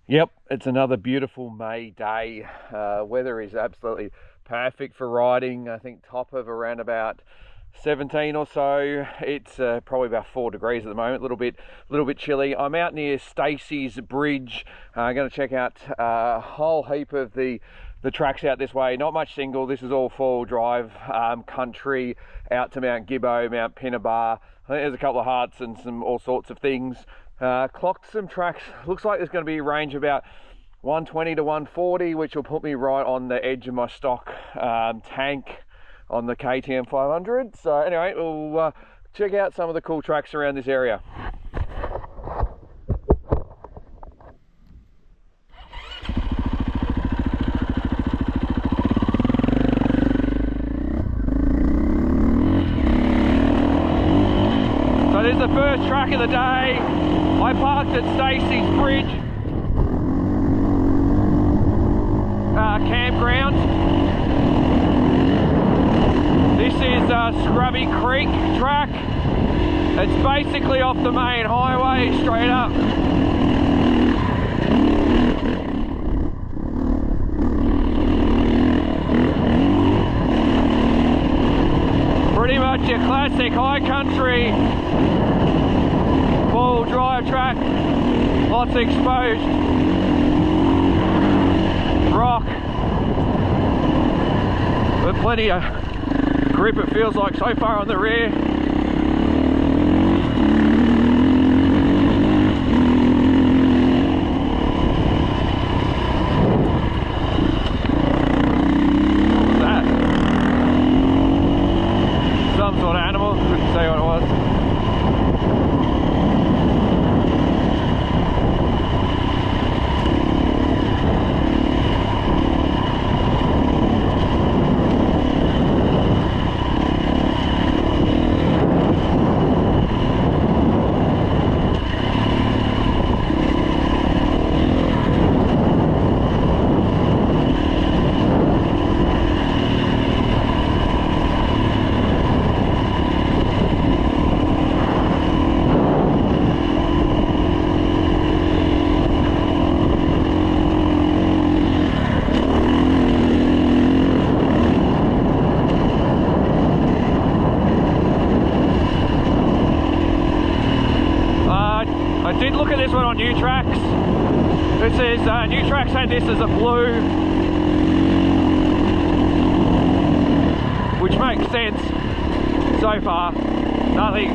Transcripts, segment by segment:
Yep, it's another beautiful May day. Weather is absolutely perfect for riding. I think top of around about 17 or so. It's probably about 4 degrees at the moment, a little bit chilly. I'm out near Staceys Bridge. I'm going to check out a whole heap of the tracks out this way. Not much single. This is all four-wheel drive country out to Mount Gibbo, Mount Pinnibar. I think there's a couple of hearts and some all sorts of things. Clocked some tracks. Looks like there's going to be a range about 120 to 140, which will put me right on the edge of my stock tank on the KTM 500. So anyway, we'll check out some of the cool tracks around this area. So this is the first track of the day. I parked at Staceys Bridge campground. This is Scrubby Creek track. It's basically off the main highway straight up. Pretty much your classic high country four-wheel drive track. Lots of exposed rock, but plenty of grip, it feels like, so far on the rear. What's that? Some sort of animal, couldn't say what it was. I did look at this one on New Tracks. This is New Tracks had this as a blue, which makes sense so far. Nothing,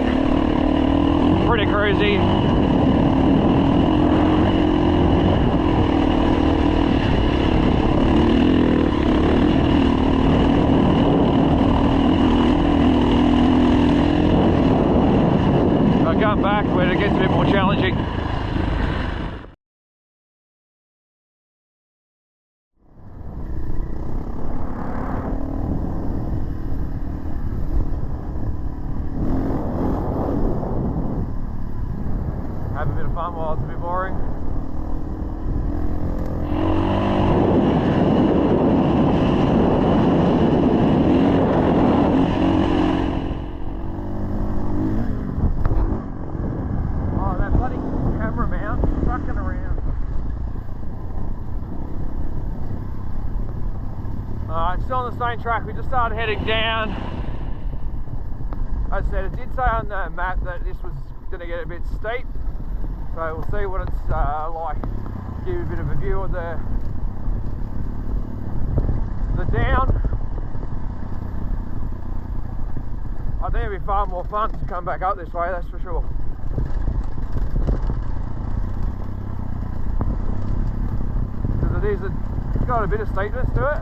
pretty cruisy. Going back where it gets a bit more challenging. Have a bit of fun while it's a bit boring. Alright, still on the same track. We just started heading down. As I said, it did say on the map that this was going to get a bit steep, so we'll see what it's like. Give you a bit of a view of the down. I think it'll be far more fun to come back up this way, that's for sure. Because it's got a bit of steepness to it.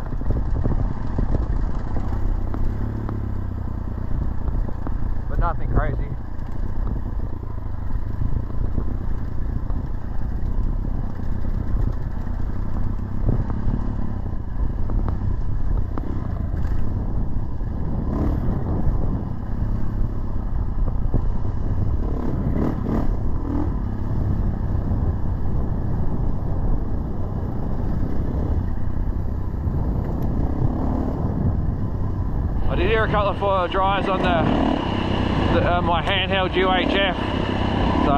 But nothing crazy. I did hear a couple of four-wheel drives on my handheld UHF, so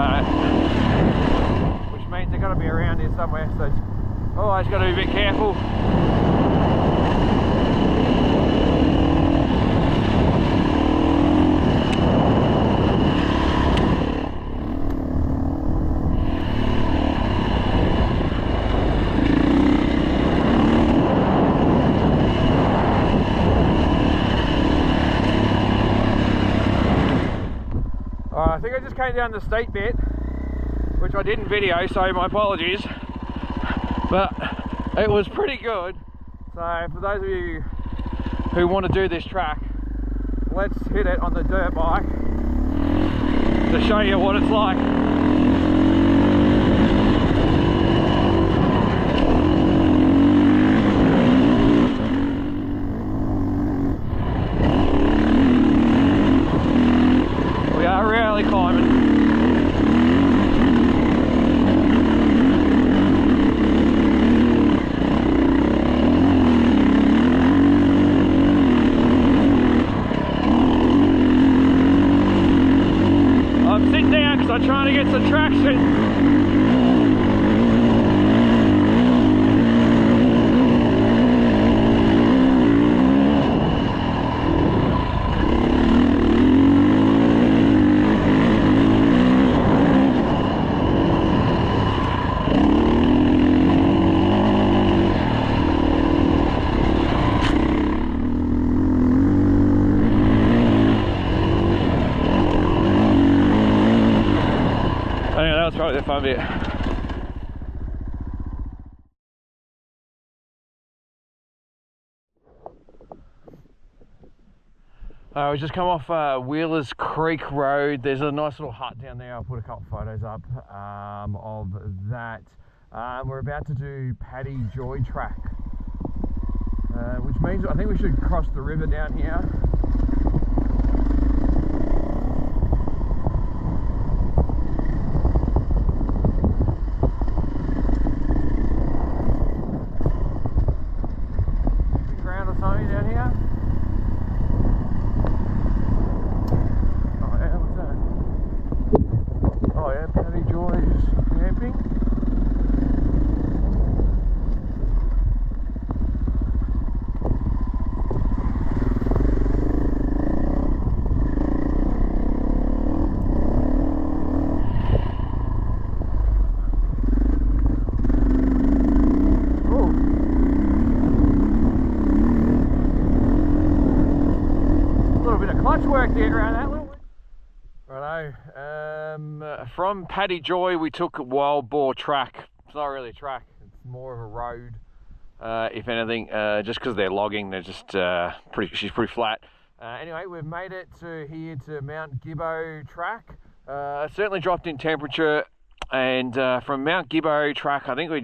which means they're going to be around here here somewhere, so always got to be a bit careful. I think I just came down the steep bit, which I didn't video, so my apologies, but it was pretty good. So for those of you who want to do this track, let's hit it on the dirt bike to show you what it's like. We are really climbing. I'm sitting down because I'm trying to get some traction. Anyway, that was probably the fun bit. We just come off Wheelers Creek Road. There's a nice little hut down there. I'll put a couple photos up of that. We're about to do Paddy Joy track, which means I think we should cross the river down here. Down here. Oh yeah, what's that? Oh yeah, Paddy Joy's camping. Clutch work there around that little bit. Righto, from Paddy Joy we took Wild Boar track. It's not really a track, it's more of a road, if anything, just because they're logging, they're just she's pretty flat. Anyway, we've made it to here to Mount Gibbo track. Certainly dropped in temperature, and from Mount Gibbo track I think we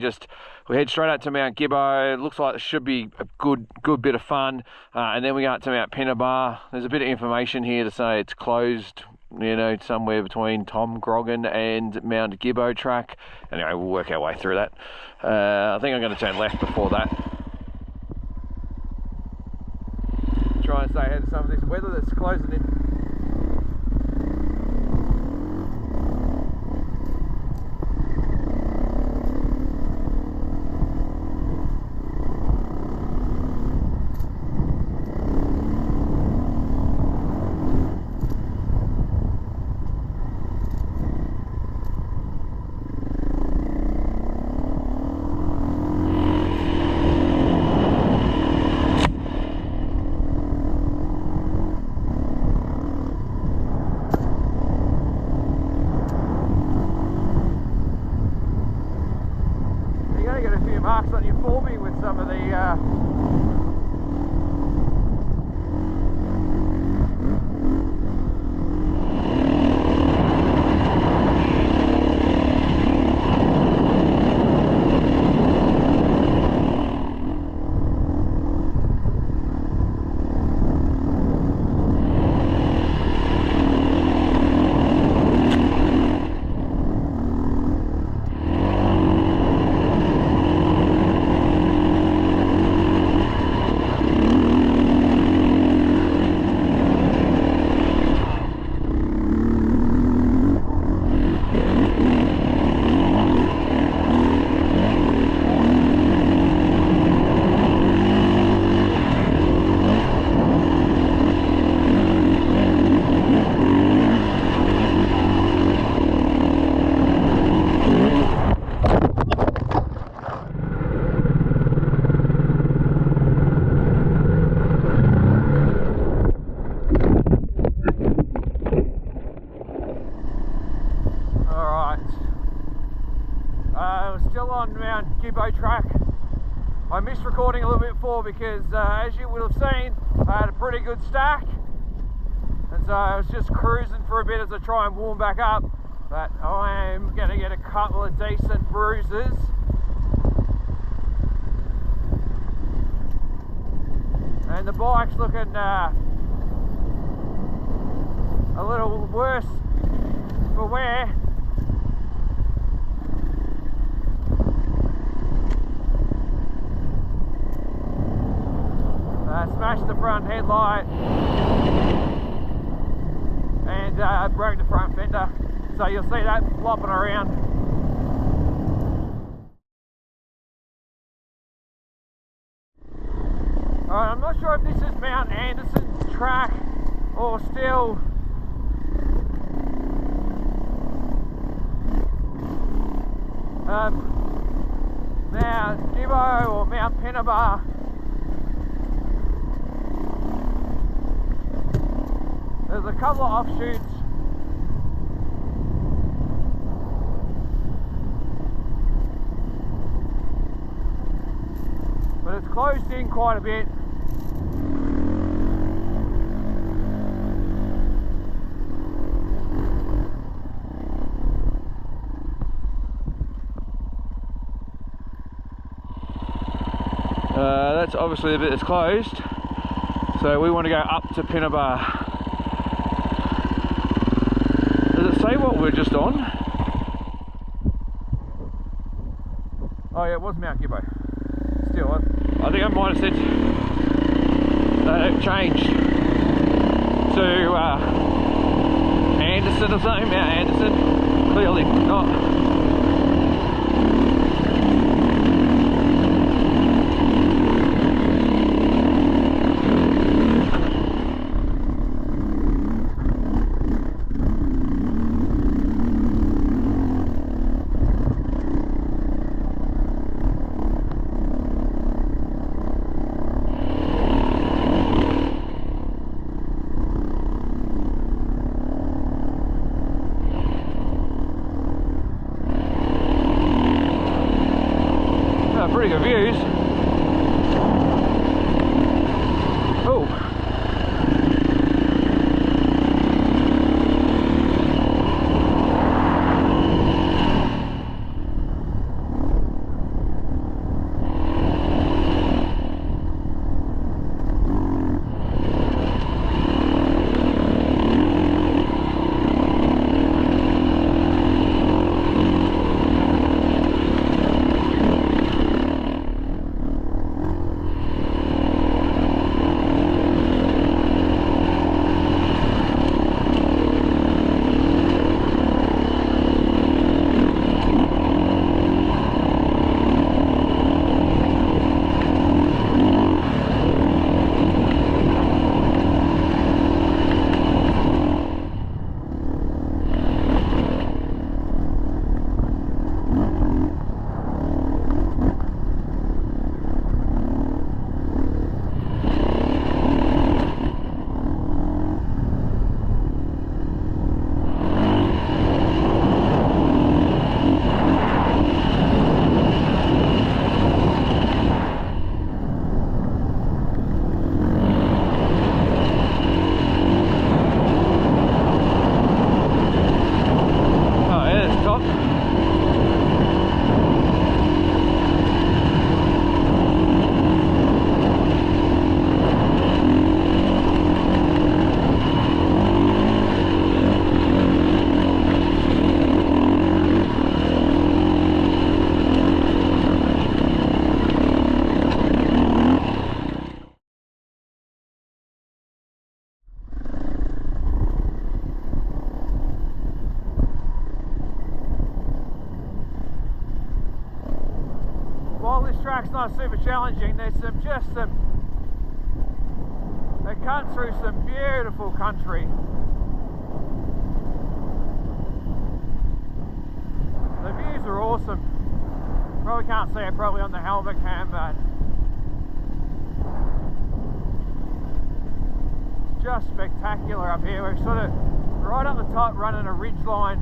head straight out to Mount Gibbo. It looks like it should be a good bit of fun, and then we go out to Mount Pinnibar. There's a bit of information here to say it's closed, you know, somewhere between Tom Grogan and Mount Gibbo track. Anyway, we'll work our way through that. I think I'm going to turn left before that. Try and stay ahead of some of this weather that's closing in. Marks on your 4B with some of the We're still on Mount Gibbo track. I missed recording a little bit before because as you would have seen, I had a pretty good stack, and so I was just cruising for a bit as I try and warm back up, but I am going to get a couple of decent bruises. And the bike's looking a little worse for wear. Smashed the front headlight and broke the front fender, so you'll see that flopping around. Alright, I'm not sure if this is Mount Anderson track or still Mount Gibbo or Mount Pinnibar. There's a couple of offshoots. But it's closed in quite a bit. That's obviously the bit that's closed. So we want to go up to Pinnibar. Does it say what we're just on? Oh yeah, it was Mount Gibbo. Still, I think I might have said that it changed to Anderson or something. Mount Anderson. Clearly not. Pretty good views. Oh. While this track's not super challenging, there's they cut through some beautiful country. The views are awesome. Probably can't see it probably on the helmet cam, but it's just spectacular up here. We're sort of right up the top running a ridge line.